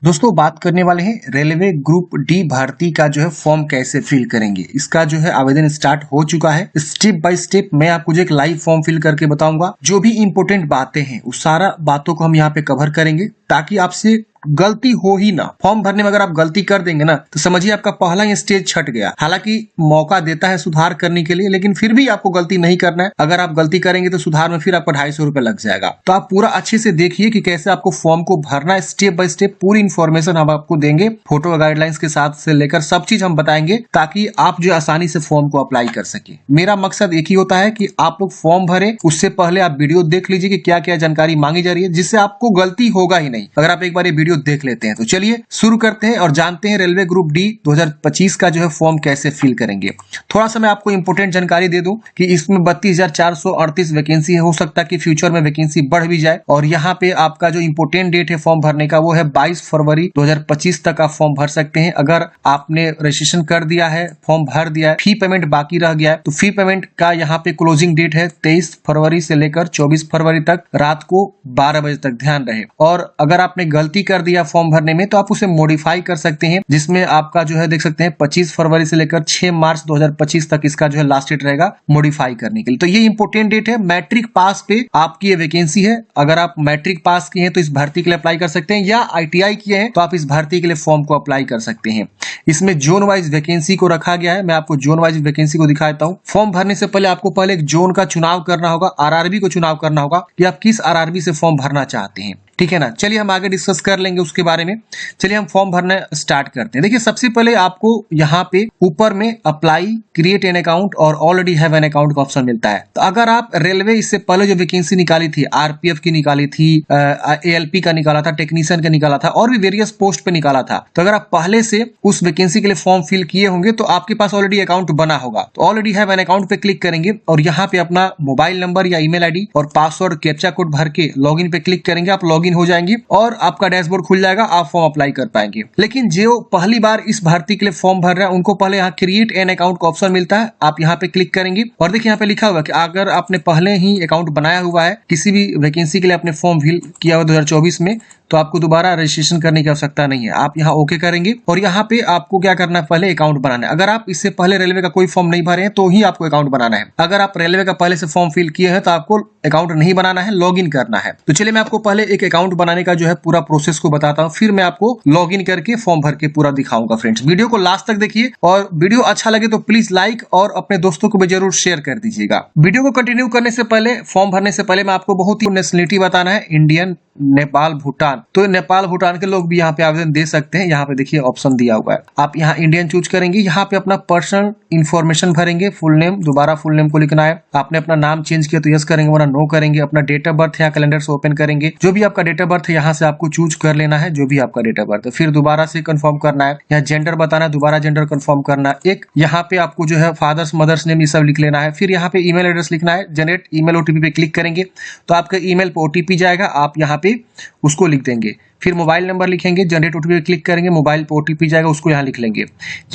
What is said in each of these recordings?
दोस्तों बात करने वाले हैं रेलवे ग्रुप डी भर्ती का जो है फॉर्म कैसे फिल करेंगे। इसका जो है आवेदन स्टार्ट हो चुका है। स्टेप बाय स्टेप मैं आपको जो एक लाइव फॉर्म फिल करके बताऊंगा। जो भी इंपॉर्टेंट बातें हैं उस सारा बातों को हम यहाँ पे कवर करेंगे ताकि आपसे गलती हो ही ना। फॉर्म भरने में अगर आप गलती कर देंगे ना तो समझिए आपका पहला ही स्टेज छट गया। हालांकि मौका देता है सुधार करने के लिए, लेकिन फिर भी आपको गलती नहीं करना है। अगर आप गलती करेंगे तो सुधार में फिर आपको 250 रुपए लग जाएगा। तो आप पूरा अच्छे से देखिए कि कैसे आपको फॉर्म को भरना है। स्टेप बाय स्टेप पूरी इन्फॉर्मेशन हम आपको देंगे, फोटो गाइडलाइंस के साथ से लेकर सब चीज हम बताएंगे ताकि आप जो आसानी से फॉर्म को अप्लाई कर सके। मेरा मकसद एक ही होता है कि आप लोग फॉर्म भरे, उससे पहले आप वीडियो देख लीजिए कि क्या क्या जानकारी मांगी जा रही है, जिससे आपको गलती होगा ही नहीं अगर आप एक बार ये वीडियो देख लेते हैं। तो चलिए शुरू करते हैं और जानते हैं रेलवे ग्रुप डी 2025 का जो है फॉर्म कैसे फिल करेंगे। थोड़ा सा मैं आपको इंपोर्टेंट जानकारी दे दूं कि इसमें 32,438 वैकेंसी है। हो सकता है कि फ्यूचर में वैकेंसी बढ़ भी जाए। और यहाँ पे आपका जो इंपोर्टेंट डेट है फॉर्म भरने का वो है 22 फरवरी 2025 तक आप फॉर्म भर सकते हैं। अगर आपने रजिस्ट्रेशन कर दिया है, फॉर्म भर दिया है, फी पेमेंट बाकी रह गया है तो फी पेमेंट का यहाँ पे क्लोजिंग डेट है 23 फरवरी से लेकर 24 फरवरी तक रात को 12 बजे तक, ध्यान रहे। और अगर आपने गलती कर दिया फॉर्म भरने में तो आप उसे मॉडिफाई कर सकते हैं, जिसमें आपका जो है देख सकते हैं 25 फरवरी से लेकर 6 मार्च 2025 तक इसका जो है लास्ट डेट रहेगा मॉडिफाई करने के लिए। तो ये इंपोर्टेंट डेट है। मैट्रिक पास पे आपकी ये वैकेंसी है। अगर आप मैट्रिक पास किए हैं तो इस भर्ती के लिए अप्लाई कर सकते हैं, या आईटीआई किए हैं तो आप इस भर्ती के लिए फॉर्म को अप्लाई कर सकते हैं। इसमें जोन वाइज वैकेंसी को रखा गया है। मैं आपको जोन वाइज वैकेंसी को दिखाता हूँ। फॉर्म भरने से पहले आपको पहले एक जोन का चुनाव करना होगा, आरआरबी को चुनाव करना होगा कि आप किस आरआरबी से फॉर्म भरना चाहते हैं, ठीक है ना। चलिए हम आगे डिस्कस कर लेंगे उसके बारे में। चलिए हम फॉर्म भरना स्टार्ट करते हैं। देखिए सबसे पहले आपको यहाँ पे ऊपर में अप्लाई, क्रिएट एन अकाउंट और ऑलरेडी हैव एन अकाउंट का ऑप्शन मिलता है। तो अगर आप रेलवे इससे पहले जो वैकेंसी निकाली थी, आरपीएफ की निकाली थी, एएलपी का निकाला था, टेक्नीशियन का निकाला था और भी वेरियस पोस्ट पे निकाला था, तो अगर आप पहले से उस वैकेंसी के लिए फॉर्म फिल किए होंगे तो आपके पास ऑलरेडी अकाउंट बना होगा। तो ऑलरेडी हैव एन अकाउंट पे क्लिक करेंगे और यहाँ पे अपना मोबाइल नंबर या ईमेल आईडी और पासवर्ड कैप्चा कोड भर के लॉगिन पे क्लिक करेंगे। आप लॉगिन हो जाएंगे और आपका डैशबोर्ड खुल जाएगा, आप फॉर्म अप्लाई कर पाएंगे। लेकिन जो पहली बार इस भर्ती के लिए फॉर्म भर रहे हैं उनको पहले यहाँ क्रिएट एन अकाउंट का ऑप्शन मिलता है। आप यहाँ पे क्लिक करेंगे और देखिए यहाँ पे लिखा हुआ कि अगर आपने पहले ही अकाउंट बनाया हुआ है, किसी भी वैकेंसी के लिए आपने फॉर्म फिल किया हुआ 2024 में, तो आपको दोबारा रजिस्ट्रेशन करने की आवश्यकता नहीं है। आप यहाँ ओके करेंगे और यहाँ पे आपको क्या करना है, पहले अकाउंट बनाना है। अगर आप इससे पहले रेलवे का कोई फॉर्म नहीं भरे हैं तो ही आपको अकाउंट बनाना है। अगर आप रेलवे का पहले से फॉर्म फिल किए हैं तो आपको अकाउंट नहीं बनाना है, लॉगिन करना है। तो चलिए मैं आपको पहले एक अकाउंट बनाने का जो है पूरा प्रोसेस को बताता हूँ, फिर मैं आपको लॉगिन करके फॉर्म भर के पूरा दिखाऊंगा। फ्रेंड्स वीडियो को लास्ट तक देखिए और वीडियो अच्छा लगे तो प्लीज लाइक और अपने दोस्तों को भी जरूर शेयर कर दीजिएगा। वीडियो को कंटिन्यू करने से पहले, फॉर्म भरने से पहले मैं आपको बहुत ही नेशनलिटी बताना है, इंडियन, नेपाल, भूटान। तो नेपाल भूटान के लोग भी यहाँ पे आवेदन दे सकते हैं। यहाँ पे देखिए ऑप्शन दिया हुआ है, आप यहाँ इंडियन चूज करेंगे। यहाँ पे अपना पर्सनल इन्फॉर्मेशन भरेंगे, फुल नेम, दोबारा फुल नेम को लिखना है। आपने अपना नाम चेंज किया तो यस करेंगे वरना नो करेंगे। अपना डेट ऑफ बर्थ यहाँ कैलेंडर से ओपन करेंगे, जो भी आपका डेट ऑफ बर्थ है यहाँ से आपको चूज कर लेना है, जो भी आपका डेट ऑफ बर्थ है। फिर दोबारा से कंफर्म करना है, यहाँ जेंडर बताना है, दोबारा जेंडर कंफर्म करना है। एक यहाँ पे आपको जो है फादर्स मदर्स नेम ये सब लिख लेना है। फिर यहाँ पे ईमेल एड्रेस लिखना है, जनरेट ईमेल ओटीपी पे क्लिक करेंगे तो आपके ईमेल पे ओटीपी जाएगा, आप यहाँ पे उसको लिख देंगे। फिर मोबाइल नंबर लिखेंगे, जनरेट ओटीपी पे क्लिक करेंगे, मोबाइल पे ओटीपी जाएगा, उसको यहाँ लिख लेंगे।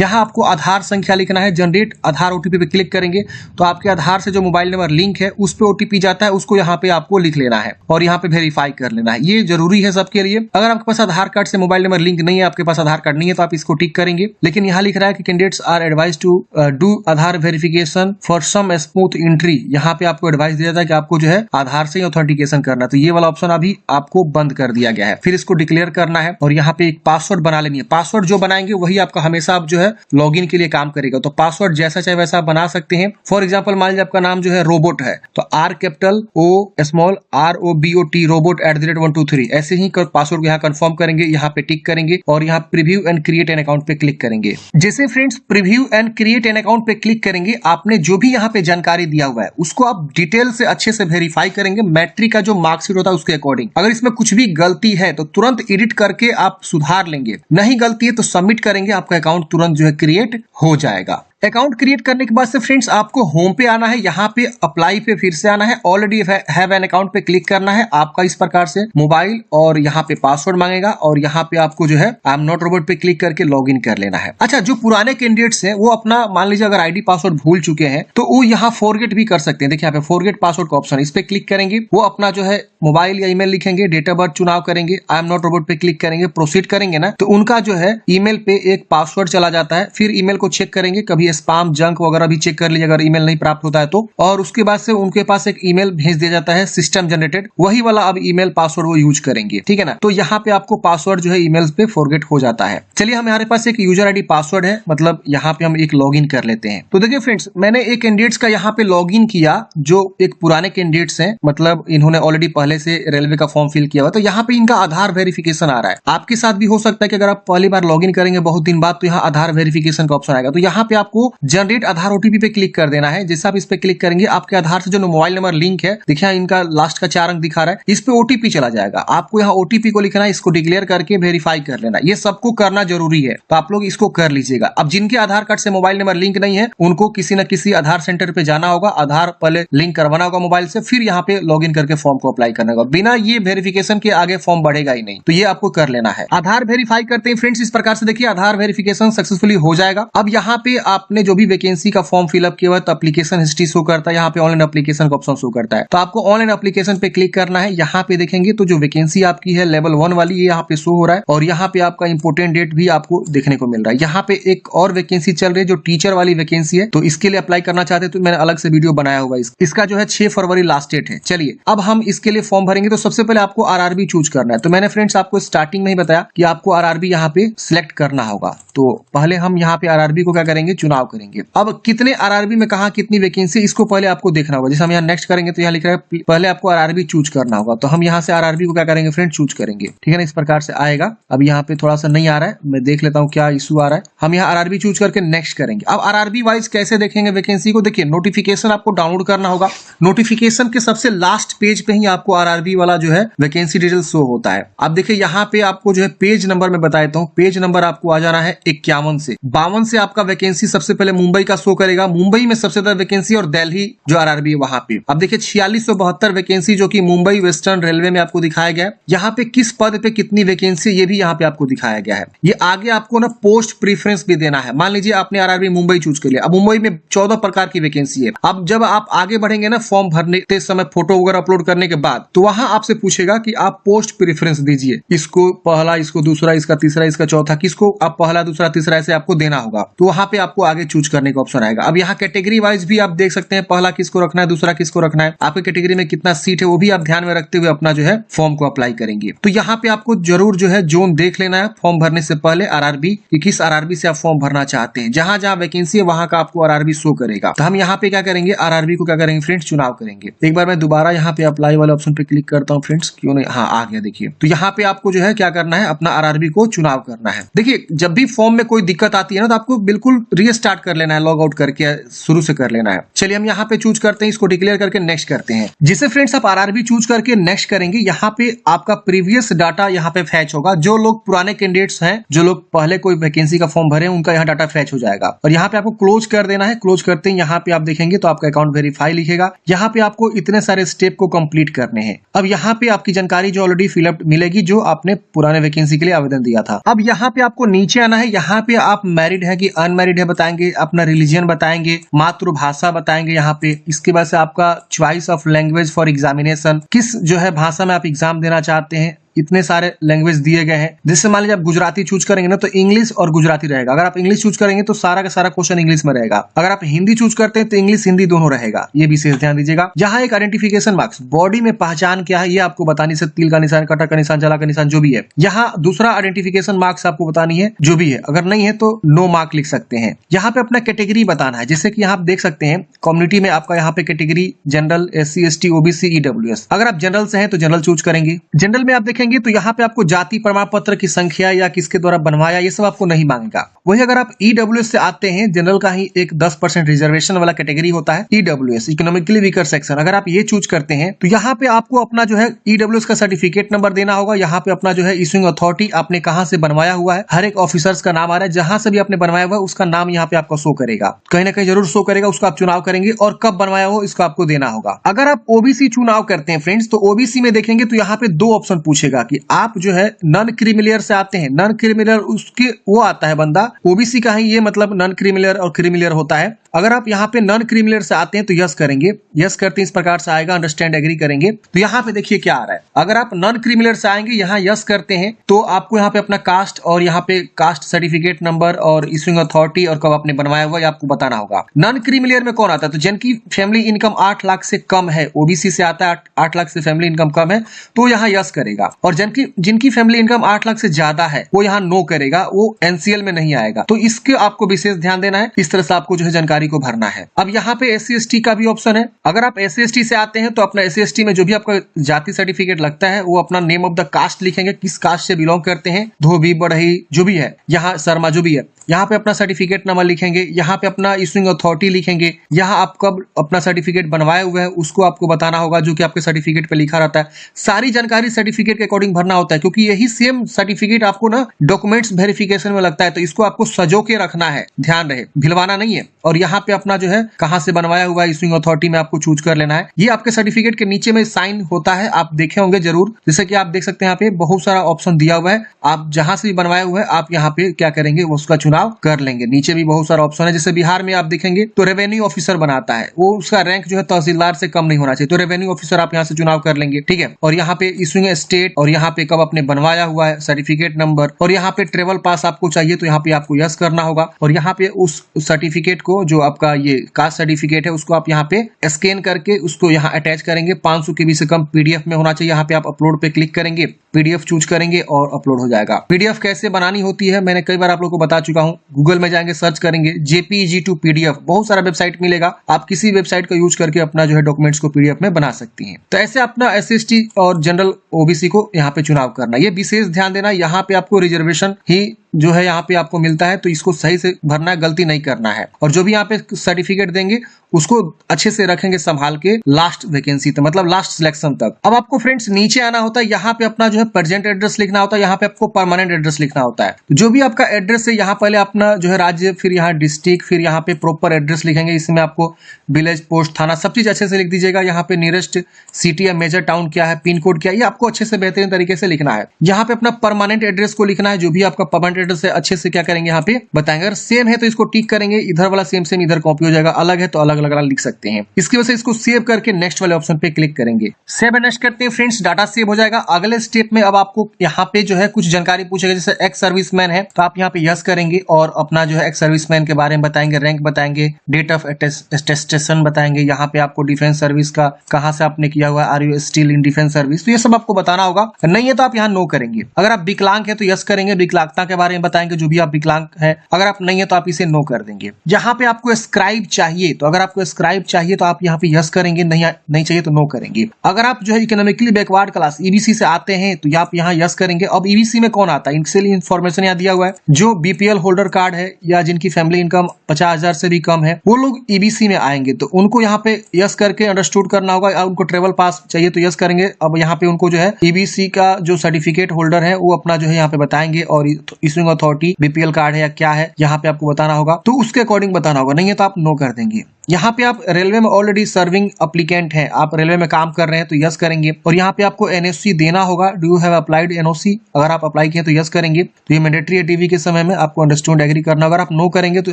यहाँ आपको आधार संख्या लिखना है, जनरेट आधार ओटीपी पे क्लिक करेंगे तो आपके आधार से जो मोबाइल नंबर लिंक है उस पे ओटीपी जाता है, उसको यहाँ पे आपको लिख लेना है और यहाँ पे वेरीफाई कर लेना है। ये जरूरी है सबके लिए। अगर आपके पास आधार कार्ड से मोबाइल नंबर लिंक नहीं है, आपके पास आधार कार्ड नहीं है तो आप इसको टिक करेंगे। लेकिन यहाँ लिख रहा है कि candidates are advise to do Aadhaar verification for some smooth entry. यहाँ पे आपको एडवाइस दिया जाता है कि आपको जो है आधार से ऑथेंटिकेशन करना है, तो ये वाला ऑप्शन अभी आपको बंद कर दिया गया है। फिर इसको डिक्लेयर करना है और यहाँ पे एक पासवर्ड बना लेनी है। पासवर्ड जो बनाएंगे वही आपका हमेशा आप जो है लॉगिन के लिए काम करेगा। तो पासवर्ड जैसा चाहे वैसा बना सकते हैं। फॉर एग्जांपल मान लीजिए आपका नाम जो है रोबोट है तो are capital O small ROBOT robot @123 ऐसे ही पासवर्ड यहाँ कंफर्म करेंगे, यहाँ पे टिक करेंगे और यहाँ preview and create an account पे क्लिक करेंगे। जैसे friends preview and create an account पे क्लिक करेंगे, आपने जो भी यहाँ पे जानकारी दिया हुआ है उसको आप डिटेल से अच्छे से वेरीफाई करेंगे। मैट्रिक का जो मार्कशीट होता है उसके अकॉर्डिंग। अगर इसमें कुछ भी गलती है तो तुरंत एडिट करके आप सुधार लेंगे, नहीं गलती है तो सबमिट करेंगे, आपका अकाउंट तुरंत जो है क्रिएट हो जाएगा। अकाउंट क्रिएट करने के बाद से फ्रेंड्स आपको होम पे आना है, यहाँ पे अप्लाई पे फिर से आना है, ऑलरेडी हैव एन अकाउंट पे क्लिक करना है। आपका इस प्रकार से मोबाइल और यहाँ पे पासवर्ड मांगेगा और यहाँ पे आपको जो है आई एम नॉट रोबोट पे क्लिक करके लॉग इन कर लेना है। अच्छा, जो पुराने कैंडिडेट्स हैं वो अपना मान लीजिए अगर आईडी पासवर्ड भूल चुके हैं तो वो यहाँ फॉरगेट भी कर सकते हैं। देखिए यहाँ पे फॉरगेट पासवर्ड का ऑप्शन, इस पे क्लिक करेंगे, वो अपना जो है मोबाइल या ईमेल लिखेंगे, डेट ऑफ बर्थ चुनाव करेंगे, आई एम नॉट रोबोट पे क्लिक करेंगे, प्रोसीड करेंगे ना, तो उनका जो है ईमेल पे एक पासवर्ड चला जाता है। फिर ईमेल को चेक करेंगे, कभी स्पैम जंक वगैरह भी चेक कर लीजिए अगर ईमेल नहीं प्राप्त होता है तो। और उसके बाद से उनके पास एक ईमेल भेज दिया जाता है सिस्टम जनरेटेड, वही वाला अब ईमेल पासवर्ड वो यूज करेंगे, ठीक है ना। तो यहाँ पे आपको पासवर्ड जो है ईमेल्स पे फॉरगेट हो जाता है। चलिए हमारे पास एक यूजर आईडी पासवर्ड है, मतलब यहाँ पे हम एक लॉगिन कर लेते हैं। तो देखिए फ्रेंड्स, मैंने एक कैंडिडेट्स का यहाँ पे लॉगिन किया जो एक पुराने कैंडिडेट्स हैं, मतलब इन्होंने ऑलरेडी पहले से रेलवे का फॉर्म फिल किया हुआ। तो यहाँ पे इनका आधार वेरिफिकेशन आ रहा है। आपके साथ भी हो सकता है कि अगर आप पहली बार लॉगिन करेंगे बहुत दिन बाद तो यहाँ आधार वेरिफिकेशन का ऑप्शन आएगा। तो यहाँ पे आपको जनरेट आधार ओटीपी पे क्लिक कर देना है। जैसे आप इस पे क्लिक करेंगे आपके आधार से जो मोबाइल नंबर लिंक है, देखिए इनका लास्ट का 4 अंक दिखा रहा है, इस पे ओटीपी चला जाएगा। आपको यहाँ ओटीपी को लिखना है, इसको डिक्लेयर करके वेरीफाई कर लेना। ये सबको करना जरूरी है, तो आप लोग इसको कर लीजिएगा। अब जिनके आधार कार्ड से मोबाइल नंबर लिंक नहीं है उनको किसी न किसी आधार सेंटर पे जाना होगा, आधार पहले लिंक करवाना होगा मोबाइल से, फिर यहाँ पे लॉगिन करके फॉर्म को अप्लाई करना होगा। बिना ये वेरिफिकेशन के आगे फॉर्म बढ़ेगा ही नहीं, तो ये आपको कर लेना है। आधार वेरीफाई करते हैं फ्रेंड्स, इस प्रकार से देखिए आधार वेरिफिकेशन सक्सेसफुली हो जाएगा। अब यहाँ पे आपने जो भी वैकेंसी का फॉर्म फिलअप किया हुआ तो एप्लीकेशन हिस्ट्री शो करता है, यहाँ पे ऑनलाइन एप्लीकेशन का ऑप्शन शो करता है। तो आपको ऑनलाइन एप्लीकेशन पे क्लिक करना है। यहाँ पे देखेंगे तो जो वैकेंसी आपकी है लेवल 1 वाली, ये यहाँ पे शो हो रहा है और यहाँ पे आपका इंपोर्टेंट डेट भी आपको देखने को मिल रहा है। यहाँ पे एक और वैकेंसी चल रही है जो टीचर वाली वैकेंसी है, तो इसके लिए अप्लाई करना चाहते हैं तो मैंने अलग से वीडियो बनाया हुआ है। इसका जो है 6 फरवरी लास्ट डेट है। चलिए अब हम इसके लिए फॉर्म भरेंगे। तो सबसे पहले आपको आरआरबी चूज करना है। तो मैंने फ्रेंड्स आपको स्टार्टिंग में ही बताया कि आपको आरआरबी यहाँ पे सिलेक्ट करना होगा। तो पहले हम यहाँ पे आरआरबी को क्या करेंगे, चुनाव करेंगे। अब कितने आरआरबी में कहा कितनी वैकेंसी, इसको पहले आपको देखना होगा। जैसे हम यहाँ नेक्स्ट करेंगे तो यहाँ लिख रहा है पहले आपको आरआरबी चूज करना होगा। तो हम यहाँ से आरआरबी को क्या करेंगे फ्रेंड, चूज करेंगे, ठीक है ना। इस प्रकार से आएगा। अब यहाँ पे थोड़ा सा नहीं आ रहा है, मैं देख लेता हूँ क्या इशू आ रहा है। हम यहाँ आरआरबी चूज करके नेक्स्ट करेंगे। अब आरआरबी वाइज कैसे देखेंगे वैकेंसी को, देखिए नोटिफिकेशन आपको डाउनलोड करना होगा। नोटिफिकेशन के सबसे लास्ट पेज पे ही आपको आरआरबी वाला जो है वैकेंसी डिटेल शो होता है। अब देखिए यहाँ पे आपको जो है पेज नंबर में बता देता हूँ, पेज नंबर आपको आ जाना है 51 से 52 से आपका वैकेंसी सबसे पहले मुंबई का शो करेगा। मुंबई में सबसे ज्यादा वैकेंसी और दिल्ली जो आरआरबी है वहां पे। अब देखिए 4672 वैकेंसी जो कि मुंबई वेस्टर्न रेलवे में आपको दिखाया गया है। यहाँ पे किस पद पे कितनी वैकेंसी ये भी यहाँ पे आपको दिखाया गया है। ये आगे आपको ना पोस्ट प्रीफरेंस भी देना है। मान लीजिए आपने आरआरबी मुंबई चूज कर लिया, अब मुंबई में 14 प्रकार की वैकेंसी है। अब जब आप आगे बढ़ेंगे ना फॉर्म भरने के समय फोटो वगैरह अपलोड करने के बाद, तो वहां आपसे पूछेगा कि आप पोस्ट प्रीफरेंस दीजिए, इसको पहला, इसको दूसरा, इसका तीसरा, इसका चौथा, किसको आप पहला दूसरा तीसरा ऐसे आपको देना होगा। तो वहां पे आपको आगे चूज करने का ऑप्शन आएगा। अब यहाँ कैटेगरी वाइज भी आप देख सकते हैं, पहला किसको रखना है, दूसरा किसको रखना है, आपके कैटेगरी में कितना सीट है वो भी आप ध्यान में रखते हुए अपना जो है फॉर्म को अप्लाई करेंगे। तो यहाँ पे आपको जरूर जो है जोन देख लेना है फॉर्म भरने से पहले, आरआरबी कि किस आरआरबी से आप फॉर्म भरना चाहते हैं। जहां जहां वैकेंसी है वहां का आपको आरआरबी शो करेगा। तो हम यहाँ पे क्या करेंगे, आरआरबी को क्या करेंगे फ्रेंड्स, चुनाव करेंगे। एक बार मैं दोबारा यहाँ पे अप्लाई वाले ऑप्शन पे क्लिक करता हूँ फ्रेंड्स, क्यों नहीं, हाँ आ गया देखिए। तो यहाँ पे आपको जो है क्या करना है, अपना आरआरबी को चुनाव करना है। देखिए जब भी फॉर्म में कोई दिक्कत आती है ना तो आपको बिल्कुल रीस्टार्ट कर लेना है, लॉग आउट करके शुरू से कर लेना है। चलिए हम यहाँ पे चूज करते हैं, इसको डिक्लेयर करके नेक्स्ट करते हैं। जिसे फ्रेंड्स आप आरआरबी चूज करके नेक्स्ट करेंगे, यहाँ पे आपका प्रीवियस डाटा यहाँ पे फैच होगा। जो लोग पुराने कैंडिडेट्स हैं, जो लोग पहले कोई वैकेंसी का फॉर्म भरे, उनका यहाँ डाटा फैच हो जाएगा। और यहाँ पे आपको क्लोज कर देना है। क्लोज करते हैं यहाँ पे आप देखेंगे तो आपका अकाउंट वेरीफाई लिखेगा। यहाँ पे आपको इतने सारे स्टेप को कंप्लीट करने हैं। अब यहाँ पे आपकी जानकारी जो ऑलरेडी फिलअप मिलेगी, जो आपने पुराने वैकेंसी के लिए आवेदन दिया था। अब यहाँ पे आपको नीचे आना है। यहाँ पे आप मैरिड है कि अनमैरिड है बताएंगे, अपना रिलीजन बताएंगे, मातृभाषा बताएंगे यहाँ पे। इसके बाद से आपका choice of language for examination, किस जो है भाषा में आप एग्जाम देना चाहते हैं। इतने सारे लैंग्वेज दिए गए हैं। जैसे मान लीजिए आप गुजराती चूज करेंगे ना तो इंग्लिश और गुजराती रहेगा। अगर आप इंग्लिश चूज करेंगे तो सारा का सारा क्वेश्चन इंग्लिश में रहेगा। अगर आप हिंदी चूज करते हैं तो इंग्लिश हिंदी दोनों रहेगा। ये विशेष ध्यान दीजिएगा। यहाँ एक आइडेंटिफिकेशन मार्क्स, बॉडी में पहचान क्या है ये आपको बतानी से, तिल का निशान, कटा का निशान, जला का निशान जो भी है। यहाँ दूसरा आइडेंटिफिकेशन मार्क्स आपको बतानी है जो भी है। अगर नहीं है तो नो मार्क लिख सकते हैं। यहाँ पे अपना कैटेगरी बताना है। जैसे कि यहाँ आप देख सकते हैं कम्युनिटी में आपका यहाँ पे category general, SC ST OBC EWS। अगर आप जनरल से हैं तो जनरल चूज करेंगे। जनरल में आप देखेंगे देखेंगे तो यहाँ पे आपको जाति प्रमाण पत्र की संख्या या किसके द्वारा बनवाया ये सब आपको नहीं मांगेगा। वही अगर आप ईडब्ल्यूएस से आते हैं, जनरल का ही एक 10% रिजर्वेशन वाला कैटेगरी होता है ईडब्ल्यूएस, इकोनॉमिकली वीकर सेक्शन, अगर आप ये चूज करते हैं तो यहाँ पे आपको अपना जो है ईडब्ल्यूएस का सर्टिफिकेट नंबर देना होगा। यहाँ पे अपना जो है इशूइंग अथॉरिटी आपने कहाँ से बनवाया हुआ है, हर एक ऑफिसर्स का नाम आ रहा है, जहां से भी आपने बनवाया हुआ है उसका नाम यहाँ पे आपको शो करेगा, कहीं ना कहीं जरूर शो करेगा, उसका आप चुनाव करेंगे और कब बनवाया हो इसको आपको देना होगा। अगर आप ओबीसी चुनाव करते हैं फ्रेंड्स, तो ओबीसी में देखेंगे तो यहाँ पे दो ऑप्शन पूछेगा कि आप जो है नॉन क्रिमिलियर से आते हैं, नॉन क्रिमिलियर उसके वो आता है बंदा, ओबीसी का ही ये मतलब नॉन क्रिमिलियर और क्रिमिलियर होता है। अगर आप यहाँ पे नॉन क्रिमिलियर से आते हैं तो यस करेंगे, यस करते इस प्रकार से आएगा, अंडरस्टैंड एग्री करेंगे। तो यहाँ पे देखिए क्या आ रहा है, अगर आप नॉन क्रिमिलियर से आएंगे यहाँ यस करते हैं तो आपको यहाँ पे अपना कास्ट और यहाँ पे कास्ट सर्टिफिकेट नंबर और इशूइंग अथॉरिटी और कब आपने बनवाया हुआ आपको बताना होगा। नॉन क्रिमिलियर में कौन आता है, तो जिनकी फैमिली इनकम 8 लाख से कम है, ओबीसी से आता है 8 लाख से फैमिली इनकम कम है तो यहाँ यस करेगा, और जिनकी फैमिली इनकम 8 लाख से ज्यादा है वो यहाँ नो करेगा, वो एनसीएल में नहीं आएगा। तो इसके आपको विशेष ध्यान देना है, इस तरह से आपको जो है जानकारी को भरना है। अब यहाँ पे SC/ST का भी ऑप्शन है, अगर आप SC/ST से आते हैं तो अपना SC/ST में जो भी आपका जाति सर्टिफिकेट लगता है वो अपना नेम ऑफ द कास्ट लिखेंगे, किस कास्ट से बिलोंग करते हैं, धोबी बढ़ई जो भी है, यहाँ शर्मा जो भी है, यहाँ पे अपना सर्टिफिकेट नंबर लिखेंगे, यहाँ पे अपना इशूइंग अथॉरिटी लिखेंगे, यहाँ आप कब अपना सर्टिफिकेट बनवाए हुए हैं उसको आपको बताना होगा जो कि आपके सर्टिफिकेट पे लिखा रहता है। सारी जानकारी सर्टिफिकेट के अकॉर्डिंग भरना होता है, क्योंकि यही सेम सर्टिफिकेट आपको ना डॉक्यूमेंट्स वेरिफिकेशन में लगता है, तो इसको आपको सजो के रखना है, ध्यान रहे, भिलवाना नहीं है। और यहाँ पे अपना जो है कहाँ से बनवाया हुआ है इशूइंग अथॉरिटी में आपको चूज कर लेना है। ये आपके सर्टिफिकेट के नीचे में साइन होता है, आप देखे होंगे जरूर, जैसे कि आप देख सकते हैं यहाँ पे बहुत सारा ऑप्शन दिया हुआ है, आप जहां से भी बनवाए हुए हैं आप यहाँ पे क्या करेंगे उसका चुनाव कर लेंगे। नीचे भी बहुत सारा ऑप्शन है, जैसे बिहार में आप देखेंगे तो रेवेन्यू ऑफिसर बनाता है, वो उसका रैंक जो है तहसीलदार से कम नहीं होना चाहिए, तो रेवेन्यू ऑफिसर आप यहाँ से चुनाव कर लेंगे, ठीक है। और यहाँ पे इशूइंग स्टेट और यहाँ पे कब आपने बनवाया हुआ है सर्टिफिकेट नंबर, और यहाँ पे ट्रेवल पास आपको चाहिए तो यहाँ पे आपको यस करना होगा। और यहाँ पे उस सर्टिफिकेट को जो आपका ये कास्ट सर्टिफिकेट है उसको आप यहाँ पे स्कैन करके उसको यहाँ अटैच करेंगे, 500 KB से कम पीडीएफ में होना चाहिए। यहाँ पे आप अपलोड पे क्लिक करेंगे, पीडीएफ चूज करेंगे और अपलोड हो जाएगा। पीडीएफ कैसे बनानी होती है मैंने कई बार आप लोगों को बता चुका हूँ, गूगल में जाएंगे सर्च करेंगे JPEG to PDF, बहुत सारा वेबसाइट मिलेगा, आप किसी वेबसाइट का यूज करके अपना जो है डॉक्यूमेंट्स को पीडीएफ में बना सकती हैं। तो ऐसे अपना SC/ST और जनरल ओबीसी को यहाँ पे चुनाव करना, ये विशेष ध्यान देना। यहाँ पे आपको रिजर्वेशन ही जो है यहाँ पे आपको मिलता है, तो इसको सही से भरना है, गलती नहीं करना है। और जो भी यहाँ पे सर्टिफिकेट देंगे उसको अच्छे से रखेंगे संभाल के लास्ट वैकेंसी तक, मतलब लास्ट सिलेक्शन तक। अब आपको फ्रेंड्स नीचे आना होता है, यहाँ पे अपना जो है प्रेजेंट एड्रेस लिखना होता है, यहाँ पे आपको परमानेंट एड्रेस लिखना होता है। तो जो भी आपका एड्रेस है यहाँ पहले अपना जो है राज्य, फिर यहाँ डिस्ट्रिक्ट, फिर यहाँ पे प्रॉपर एड्रेस लिखेंगे, इसमें आपको विलेज, पोस्ट, थाना सब चीज अच्छे से लिख दीजिएगा। यहाँ पे नियरेस्ट सिटी या मेजर टाउन क्या है, पिन कोड क्या है, ये आपको अच्छे से बेहतरीन तरीके से लिखना है। यहाँ पे अपना परमानेंट एड्रेस को लिखना है, जो भी आपका परमानेंट एड्रेस है अच्छे से क्या करेंगे यहाँ पे बताएंगे। अगर सेम है तो इसको टिक करेंगे, इधर वाला सेम सेम इधर कॉपी हो जाएगा, अलग है तो अलग अलग लिख सकते हैं। इसकी वजह से इसको सेव करके नेक्स्ट वाले ऑप्शन पे क्लिक करेंगे, सेव एंड नेक्स्ट करते हैं फ्रेंड्स, डाटा सेव हो जाएगा। अगले स्टेप में अब आपको यहाँ पे जो है कुछ जानकारी पूछेगा, जैसे एक्स सर्विसमैन है तो आप यहाँ पे यस करेंगे और अपना जो है एक्स सर्विसमैन के बारे में बताएंगे, रैंक बताएंगे, डेट ऑफ अटेस्टेशन बताएंगे, यहाँ पे आपको डिफेंस सर्विस का कहाँ से आपने किया हुआ है, are you still in defence service, तो ये सब आपको बताना होगा। नहीं है तो आप यहाँ नो करेंगे। अगर आप विकलांग है तो यस करेंगे, विकलांगता के बारे में बताएंगे, जो भी आप विकलांग है। अगर आप नहीं है तो आप इसे नो कर देंगे। यहाँ पे आपको स्क्राइब चाहिए तो अगर आपको स्क्राइब चाहिए तो आप यहाँ पे यस करेंगे, नहीं चाहिए तो नो करेंगे। अगर आप जो है इकोनॉमिकली बैकवर्ड क्लास ईबीसी से आते हैं तो आप यहाँ यस करेंगे। अब ईबीसी में कौन आता है, इनके लिए इन्फॉर्मेशन यहाँ दिया हुआ है, जो बीपीएल होल्डर कार्ड है या जिनकी फैमिली इनकम 50,000 से भी कम है वो लोग ईबीसी में आएंगे, तो उनको यहाँ पे यस करके अंडरस्टूड करना होगा। उनको ट्रेवल पास चाहिए तो यस करेंगे। अब यहाँ पे उनको जो है ईबीसी का जो सर्टिफिकेट होल्डर है वो अपना जो है यहाँ पे बताएंगे, और इशूइंग अथॉरिटी बीपीएल कार्ड है या क्या है यहाँ पे आपको बताना होगा, तो उसके अकॉर्डिंग बताना होगा। नहीं है तो आप नो कर देंगे। यहाँ पे आप रेलवे में ऑलरेडी सर्विंग एप्लीकेंट हैं, आप रेलवे में काम कर रहे हैं तो यस करेंगे। और यहाँ पे आपको एनओसी देना होगा, do you have applied NOC, अगर आप अप्लाई किए तो यस करेंगे। तो ये मैंडेटरी है डीवी के समय में, आपको अंडरस्टैंड एग्री करना। अगर आप नो करेंगे तो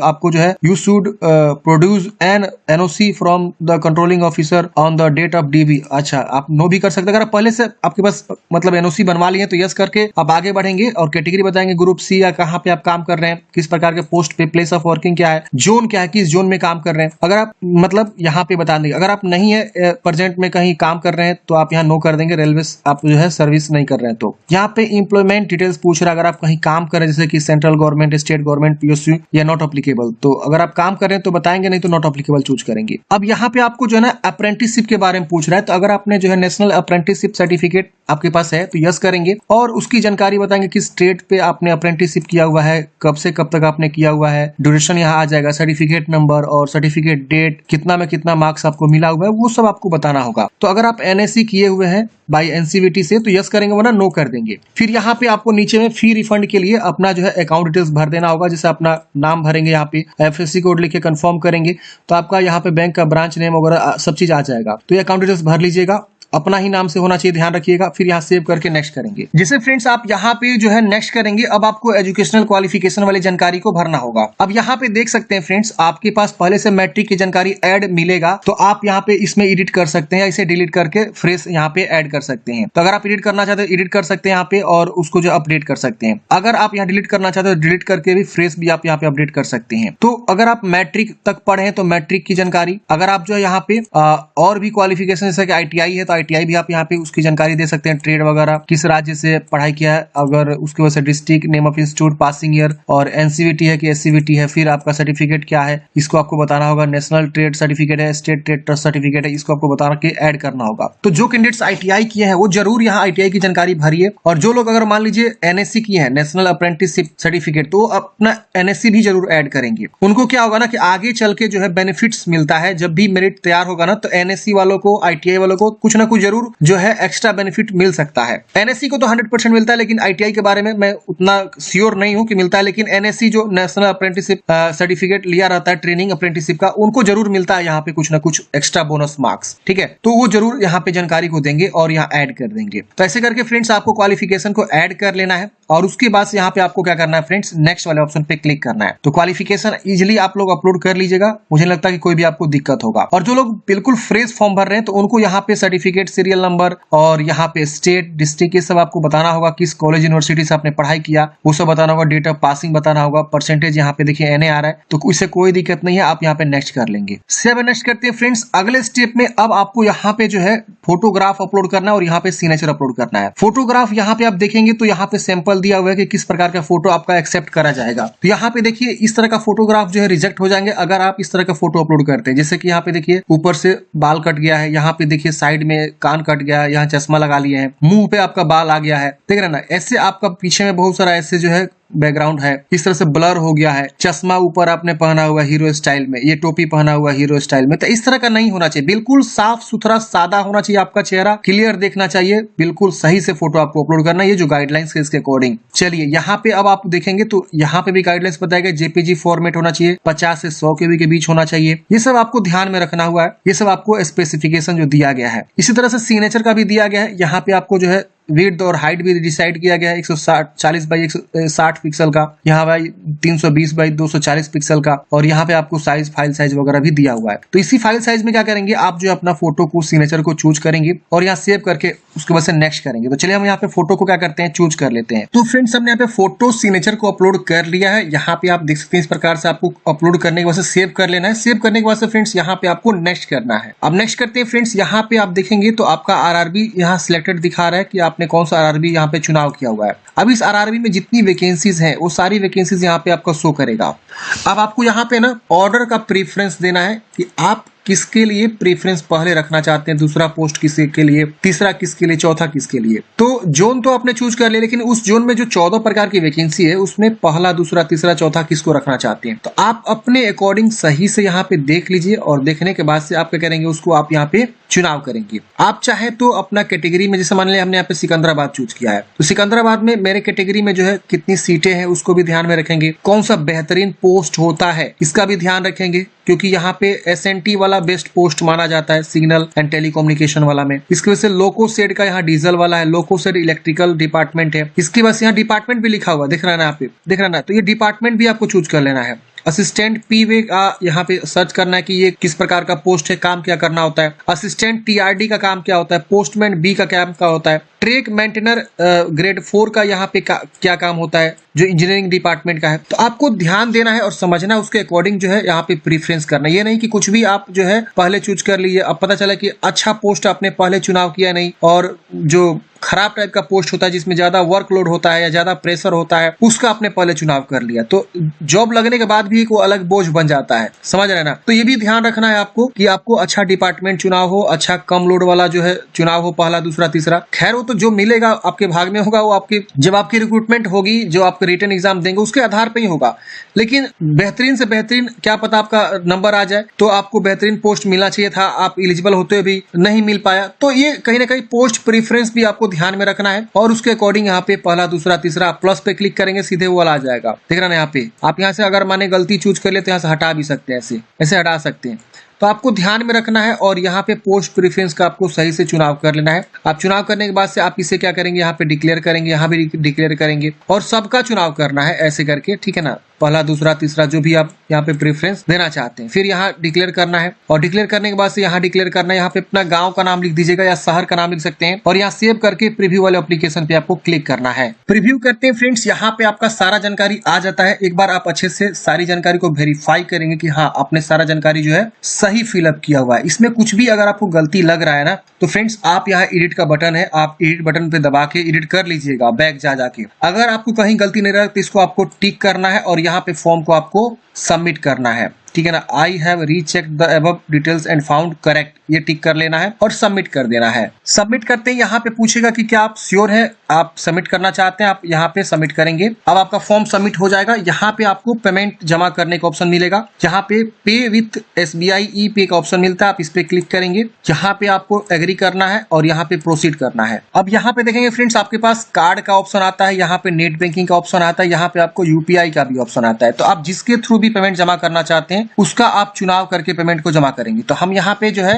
आपको जो है you should produce an NOC from the controlling officer on the date of DV. अच्छा, आप नो भी कर सकते हैं। अगर आप पहले से आपके पास मतलब एनओसी बनवा लिए तो यस करके आप आगे बढ़ेंगे और कैटेगरी बताएंगे, ग्रुप सी या कहाँ पे आप काम कर रहे हैं, किस प्रकार के पोस्ट पे, प्लेस ऑफ वर्किंग क्या है, जोन क्या है, किस जोन में काम कर रहे हैं। अगर आप मतलब यहाँ पे बता देंगे। अगर आप नहीं है प्रेजेंट में कहीं काम कर रहे हैं तो आप यहाँ नो कर देंगे, रेलवे आप जो है सर्विस नहीं कर रहे हैं तो। यहाँ पे एम्प्लॉयमेंट डिटेल्स पूछ रहा है, अगर आप कहीं काम कर रहे हैं जैसे कि central government, state government, PSU, या नॉट अप्लीकेबल, तो अगर आप काम कर रहे हैं तो बताएंगे, नहीं तो नॉट अप्लीकेबल चूज करेंगे। अब यहाँ पे आपको जो है ना अप्रेंटिसशिप के बारे में पूछ रहा है, तो अगर आपने जो है नेशनल अप्रेंटिसशिप सर्टिफिकेट आपके पास है तो यस करेंगे और उसकी जानकारी बताएंगे किस स्टेट पे आपने अप्रेंटिसशिप किया हुआ है, कब से कब तक आपने किया हुआ है, ड्यूरेशन यहाँ आ जाएगा, सर्टिफिकेट नंबर और सर्टिफिकेट डेट, कितना में कितना मार्क्स आपको मिला हुआ है, वो सब आपको बताना होगा। तो अगर आप एनएससी किए हुए हैं बाय एनसीवीटी से तो यस करेंगे, वरना नो कर देंगे। फिर यहाँ पे आपको नीचे में फी रिफंड के लिए अपना जो है अकाउंट डिटेल्स भर देना होगा, जैसे अपना नाम भरेंगे, यहाँ पे एफएससी कोड लिख के कंफर्म करेंगे तो आपका यहाँ पे बैंक का ब्रांच नेम वगैरह सब चीज आ जाएगा। तो ये अकाउंट डिटेल्स भर लीजिएगा, अपना ही नाम से होना चाहिए, ध्यान रखिएगा। फिर यहाँ सेव करके नेक्स्ट करेंगे। जैसे फ्रेंड्स आप यहाँ पे जो है नेक्स्ट करेंगे, अब आपको एजुकेशनल क्वालिफिकेशन वाली जानकारी को भरना होगा। अब यहाँ पे देख सकते हैं फ्रेंड्स, आपके पास पहले से मैट्रिक की जानकारी ऐड मिलेगा, तो आप यहाँ पे इसमें एडिट कर सकते हैं, इसे डिलीट करके फ्रेश यहाँ पे ऐड कर सकते हैं। तो अगर आप एडिट करना चाहते हैं एडिट कर सकते हैं यहाँ पे, और उसको जो अपडेट कर सकते हैं। अगर आप यहाँ डिलीट करना चाहते हो डिलीट करके भी फ्रेश भी आप यहाँ पे अपडेट कर सकते हैं। तो अगर आप मैट्रिक तक पढ़े हैं तो मैट्रिक की जानकारी, अगर आप जो है यहाँ पे और भी क्वालिफिकेशन जैसे कि ITI है तो ITI भी आप यहाँ पे उसकी जानकारी दे सकते हैं, ट्रेड वगैरह, किस राज्य से पढ़ाई किया है, अगर उसके वजह से district, name of institute, passing year, और एनसीवीटी है कि एससीवीटी है, फिर आपका सर्टिफिकेट क्या है इसको आपको बताना होगा, नेशनल ट्रेड सर्टिफिकेट है, स्टेट ट्रेड ट्रस्ट सर्टिफिकेट है, इसको आपको बता के ऐड करना होगा। तो जो कैंडिडेट्स ITI किए हैं वो जरूर यहाँ ITI की जानकारी भरिए, और जो लोग अगर मान लीजिए NSC किए हैं, नेशनल अप्रेंटिसशिप सर्टिफिकेट, तो अपना NSC भी जरूर ऐड करेंगे। उनको क्या होगा ना कि आगे चल के जो है बेनिफिट्स मिलता है, जब भी मेरिट तैयार होगा ना तो NSC वालों को, ITI वालों को कुछ ना कुछ जरूर जो है एक्स्ट्रा बेनिफिट मिल सकता है। NSC को तो 100% मिलता है, लेकिन ITI के बारे में मैं उतना श्योर नहीं हूं कि मिलता है, लेकिन NSC जो नेशनल अप्रेंटिसशिप सर्टिफिकेट लिया रहता है ट्रेनिंग अप्रेंटिसशिप का, उनको जरूर मिलता है यहाँ पे कुछ ना कुछ एक्स्ट्रा बोनस मार्क्स, ठीक है। तो वो जरूर यहाँ पे जानकारी को देंगे और यहाँ ऐड कर देंगे। तो ऐसे करके फ्रेंड्स आपको क्वालिफिकेशन को ऐड कर लेना है, और उसके बाद से यहाँ पे आपको क्या करना है फ्रेंड्स, नेक्स्ट वाले ऑप्शन पे क्लिक करना है। तो क्वालिफिकेशन इजिली आप लोग अपलोड कर लीजिएगा, मुझे लगता है कि कोई भी आपको दिक्कत होगा। और जो लोग बिल्कुल फ्रेश फॉर्म भर रहे हैं तो उनको यहाँ पे सर्टिफिकेट, सीरियल नंबर और यहाँ पे स्टेट, डिस्ट्रिक्ट, ये सब आपको बताना होगा, किस कॉलेज यूनिवर्सिटी से आपने पढ़ाई किया वो सब बताना होगा, डेट ऑफ पासिंग बताना होगा, परसेंटेज यहाँ पे देखिए NA आ रहा है, तो इससे कोई दिक्कत नहीं है, आप यहाँ पे नेक्स्ट कर लेंगे। सेव नेक्स्ट करते हैं फ्रेंड्स। अगले स्टेप में अब आपको यहाँ पे जो है फोटोग्राफ अपलोड करना है और यहाँ पे सिग्नेचर अपलोड करना है। फोटोग्राफ यहाँ पे आप देखेंगे तो यहाँ पे सैंपल दिया हुआ है कि किस प्रकार का फोटो आपका एक्सेप्ट करा जाएगा। तो यहाँ पे देखिए इस तरह का फोटोग्राफ जो है रिजेक्ट हो जाएंगे अगर आप इस तरह का फोटो अपलोड करते हैं। जैसे कि यहाँ पे देखिए ऊपर से बाल कट गया है, यहाँ पे देखिए साइड में कान कट गया है, यहाँ चश्मा लगा लिए हैं, मुंह पे आपका बाल आ गया है, देख रहे ना, ऐसे आपका पीछे में बहुत सारा ऐसे जो है बैकग्राउंड है, इस तरह से ब्लर हो गया है, चश्मा ऊपर आपने पहना हुआ हीरो स्टाइल में, ये टोपी पहना हुआ हीरो स्टाइल में, तो इस तरह का नहीं होना चाहिए। बिल्कुल साफ सुथरा सादा होना चाहिए, आपका चेहरा क्लियर देखना चाहिए, बिल्कुल सही से फोटो आपको अपलोड करना है, ये जो गाइडलाइंस है इसके अकॉर्डिंग। चलिए यहाँ पे अब आप देखेंगे तो यहाँ पे भी गाइडलाइंस बताएगा, जेपीजी फॉर्मेट होना चाहिए, 50 से 100 KB के बीच होना चाहिए, ये सब आपको ध्यान में रखना हुआ है, ये सब आपको स्पेसिफिकेशन जो दिया गया है। इसी तरह से सिग्नेचर का भी दिया गया है, यहाँ पे आपको जो है विड्थ और हाइट भी डिसाइड किया गया है, 140 बाई 160 पिक्सल का, यहाँ भाई 320 बाई 240 पिक्सल का, और यहाँ पे आपको साइज, फाइल साइज वगैरह भी दिया हुआ है। तो इसी फाइल साइज में क्या करेंगे, आप जो अपना फोटो को, सिग्नेचर को चूज करेंगे और यहाँ सेव करके उसके बाद से नेक्स्ट करेंगे। तो चलिए हम यहाँ पे फोटो को क्या करते हैं, चूज कर लेते हैं। तो फ्रेंड्स हमने यहाँ पे फोटो सिग्नेचर को अपलोड कर लिया है, यहाँ पे आप देख सकते हैं इस प्रकार से आपको अपलोड करने के बाद से सेव कर लेना है। सेव करने के बाद से फ्रेंड्स यहाँ पे आपको नेक्स्ट करना है। अब नेक्स्ट करते हैं फ्रेंड्स, यहाँ पे आप देखेंगे तो आपका RRB यहाँ सिलेक्टेड दिखा रहा है कि आपने कौन सा RRB यहाँ पे चुनाव किया हुआ है। अब इस RRB में जितनी वैकेंसीज हैं वो सारी वैकेंसीज यहाँ पे आपका शो करेगा। अब आपको यहाँ पे ना ऑर्डर का प्रेफरेंस देना है कि आप किसके लिए प्रेफरेंस पहले रखना चाहते हैं, दूसरा पोस्ट किसके लिए, तीसरा किसके लिए, चौथा किसके लिए। तो जोन तो आपने चूज कर लिया, लेकिन उस जोन में जो 14 प्रकार की वैकेंसी है उसमें पहला, दूसरा, तीसरा, चौथा किसको रखना चाहते हैं। तो आप अपने अकॉर्डिंग सही से यहाँ पे देख लीजिए, और देखने के बाद से आप क्या करेंगे, उसको आप यहाँ पे चुनाव करेंगे। आप चाहे तो अपना कैटेगरी में, जैसे मान लिया हमने यहाँ पे सिकंदराबाद चूज किया है, तो सिकंदराबाद में मेरे कैटेगरी में जो है कितनी सीटें हैं उसको भी ध्यान में रखेंगे, कौन सा बेहतरीन पोस्ट होता है इसका भी ध्यान रखेंगे, क्योंकि यहाँ पे SNT वाला बेस्ट पोस्ट माना जाता है, सिग्नल एंड टेलीकम्युनिकेशन वाला में। इसकी वजह से लोको सेड का यहाँ डीजल वाला है, लोको सेड इलेक्ट्रिकल डिपार्टमेंट है, इसके बाद यहाँ डिपार्टमेंट भी लिखा हुआ दिख रहा है ना, यहाँ पे दिख रहा है ना, तो ये डिपार्टमेंट भी आपको चूज कर लेना है। असिस्टेंट पीवे का यहाँ पे सर्च करना है कि ये किस प्रकार का पोस्ट है, काम क्या करना होता है। असिस्टेंट टीआरडी का काम क्या होता है, पोस्टमैन बी का काम क्या होता है, ट्रैक मेंटेनर ग्रेड 4 का यहाँ पे क्या काम होता है जो इंजीनियरिंग डिपार्टमेंट का है। तो आपको ध्यान देना है और समझना, उसके अकॉर्डिंग जो है यहाँ पे प्रीफरेंस करना। ये नहीं कि कुछ भी आप जो है पहले चूज कर लीजिए, अब पता चला कि अच्छा पोस्ट आपने पहले चुनाव किया नहीं और जो खराब टाइप का पोस्ट होता है जिसमें ज्यादा वर्कलोड होता है या ज्यादा प्रेशर होता है उसका आपने पहले चुनाव कर लिया, तो जॉब लगने के बाद भी एक वो अलग बोझ बन जाता है, समझ रहे ना। तो ये भी ध्यान रखना है आपको कि आपको अच्छा डिपार्टमेंट चुनाव हो, अच्छा कम लोड वाला जो है चुनाव हो, पहला दूसरा तीसरा। खैर वो तो जो मिलेगा आपके भाग में होगा, वो आपकी जब आपकी रिक्रूटमेंट होगी, जो आप रिटन एग्जाम देंगे उसके आधार पर ही होगा। लेकिन बेहतरीन से बेहतरीन क्या पता आपका नंबर आ जाए, तो आपको बेहतरीन पोस्ट मिलना चाहिए था, आप एलिजिबल होते हुए भी नहीं मिल पाया। तो ये कहीं ना कहीं पोस्ट प्रेफरेंस भी आपको ध्यान में रखना है और उसके अकॉर्डिंग यहाँ पे पहला दूसरा तीसरा प्लस पे क्लिक करेंगे, सीधे वो वाला आ जाएगा। देख रहे हैं यहाँ पे, आप यहाँ से अगर माने गलती चूज कर ले तो यहाँ से हटा भी सकते हैं, ऐसे हटा सकते हैं। तो आपको ध्यान में रखना है और यहाँ पे पोस्ट प्रेफरेंस का आपको सही से चुनाव कर लेना है। आप चुनाव करने के बाद से आप इसे क्या करेंगे, यहाँ पे डिक्लेयर करेंगे, यहाँ भी डिक्लेयर करेंगे और सबका चुनाव करना है ऐसे करके, ठीक है ना। पहला दूसरा तीसरा जो भी आप यहाँ पे प्रेफरेंस देना चाहते हैं, फिर यहाँ डिक्लेयर करना है और डिक्लेयर करने के बाद से यहाँ डिक्लेयर करना है, यहाँ पे अपना गांव का नाम लिख दीजिएगा या शहर का नाम लिख सकते हैं और यहाँ सेव करके प्रीव्यू वाले एप्लीकेशन पे आपको क्लिक करना है। प्रीव्यू करते हैं फ्रेंड्स, यहाँ पे आपका सारा जानकारी आ जाता है। एक बार आप अच्छे से सारी जानकारी को वेरीफाई करेंगे कि हाँ आपने सारा जानकारी जो है सही फिलअप किया हुआ है। इसमें कुछ भी अगर आपको गलती लग रहा है ना, तो फ्रेंड्स आप यहाँ एडिट का बटन है, आप एडिट बटन पे दबा के एडिट कर लीजिएगा बैक जाके। अगर आपको कहीं गलती नहीं रहा तो इसको आपको टिक करना है और यहाँ पे फॉर्म को आपको सबमिट करना है, ठीक है ना। I have rechecked the above details and found correct, ये टिक कर लेना है और सबमिट कर देना है। सबमिट करते ही यहाँ पे पूछेगा कि क्या आप श्योर है, आप सबमिट करना चाहते हैं, आप यहाँ पे सबमिट करेंगे। अब आपका फॉर्म सबमिट हो जाएगा। यहाँ पे आपको पेमेंट जमा करने का ऑप्शन मिलेगा, यहाँ पे पे विथ SBI ई पे का ऑप्शन मिलता है, आप इस पे क्लिक करेंगे। यहाँ पे आपको एग्री करना है और यहाँ पे प्रोसीड करना है। अब यहाँ पे देखेंगे फ्रेंड्स, आपके पास कार्ड का ऑप्शन आता है, यहाँ पे नेट बैंकिंग का ऑप्शन आता है, यहाँ पे आपको UPI का भी ऑप्शन आता है। तो आप जिसके थ्रू भी पेमेंट जमा करना चाहते हैं उसका आप चुनाव करके पेमेंट को जमा करेंगे। तो हम यहाँ पे जो है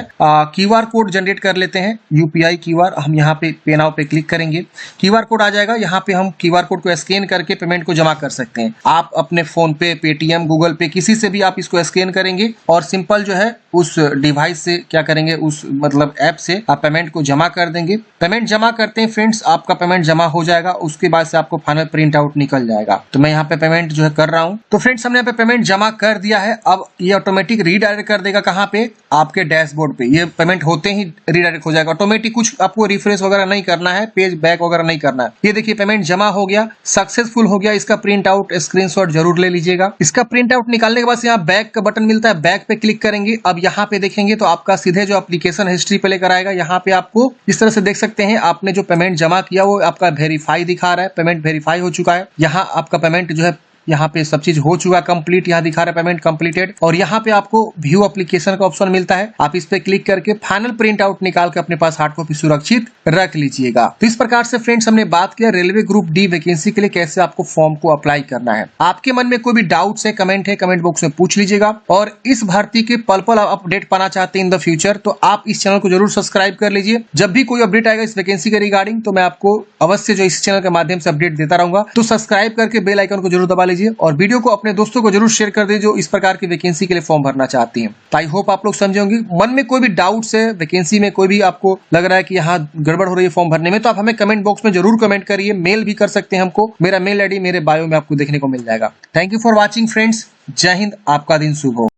QR कोड जनरेट कर लेते हैं, UPI QR। हम यहाँ पे पे नाउ पे क्लिक करेंगे, QR कोड आ जाएगा। यहाँ पे हम QR कोड को स्कैन करके पेमेंट को जमा कर सकते हैं। आप अपने फोन पे, पेटीएम, गूगल पे, किसी से भी आप इसको स्कैन करेंगे और सिंपल जो है उस डिवाइस से क्या करेंगे, उस मतलब ऐप से आप पेमेंट को जमा कर देंगे। पेमेंट जमा करते हैं फ्रेंड्स, आपका पेमेंट जमा हो जाएगा, उसके बाद से आपको फाइनल प्रिंट आउट निकल जाएगा। तो मैं यहाँ पे पेमेंट जो है कर रहा हूँ। तो फ्रेंड्स हमने यहाँ पे पेमेंट जमा कर दिया है। अब ये ऑटोमेटिक रीडायरेक्ट कर देगा कहाँ पे, आपके डैशबोर्ड पे। ये पेमेंट होते ही रीडायरेक्ट हो जाएगा ऑटोमेटिक, कुछ आपको रिफ्रेश वगैरह नहीं करना है, पेज बैक वगैरह नहीं करना है। ये देखिए पेमेंट जमा हो गया, सक्सेसफुल हो गया। इसका प्रिंट आउट स्क्रीनशॉट जरूर ले लीजिएगा। इसका प्रिंट आउट निकालने के बाद यहाँ बैक का बटन मिलता है, बैक पे क्लिक करेंगे। अब यहाँ पे देखेंगे तो आपका सीधे जो एप्लीकेशन हिस्ट्री पे लेकर आएगा। यहाँ पे आपको इस तरह से देख सकते हैं, आपने जो पेमेंट जमा किया वो आपका वेरीफाई दिखा रहा है, पेमेंट वेरीफाई हो चुका है। यहाँ आपका पेमेंट जो है, यहाँ पे सब चीज हो चुका, कंप्लीट यहाँ दिखा रहा है पेमेंट कंप्लीटेड। और यहाँ पे आपको व्यू एप्लीकेशन का ऑप्शन मिलता है, आप इस पे क्लिक करके फाइनल प्रिंट आउट निकाल के अपने पास हार्ड कॉपी सुरक्षित रख लीजिएगा। तो इस प्रकार से फ्रेंड्स हमने बात किया रेलवे ग्रुप डी वैकेंसी के लिए कैसे आपको फॉर्म को अप्लाई करना है। आपके मन में कोई भी डाउट्स है, कमेंट बॉक्स में पूछ लीजिएगा। और इस भर्ती के पल पल अपडेट पाना चाहते हैं इन द फ्यूचर, तो आप इस चैनल को जरूर सब्सक्राइब कर लीजिए। जब भी कोई अपडेट आएगा इस वैकेंसी के रिगार्डिंग तो मैं आपको अवश्य जो इस चैनल के माध्यम से अपडेट देता रहूंगा। तो सब्सक्राइब करके बेल आइकन को जरूर दबा लीजिए और वीडियो को अपने दोस्तों को जरूर शेयर कर दीजिए जो इस प्रकार की वैकेंसी के लिए फॉर्म भरना चाहती हैं। तो आई होप आप लोग समझे होंगे। मन में कोई भी डाउट्स है वैकेंसी में, कोई भी आपको लग रहा है कि यहाँ गड़बड़ हो रही है फॉर्म भरने में, तो आप हमें कमेंट बॉक्स में जरूर कमेंट करिए, मेल भी कर सकते हैं हमको। मेरा मेल ID मेरे बायो में आपको देखने को मिल जाएगा। Thank you for watching friends. जय हिंद, आपका दिन शुभ हो।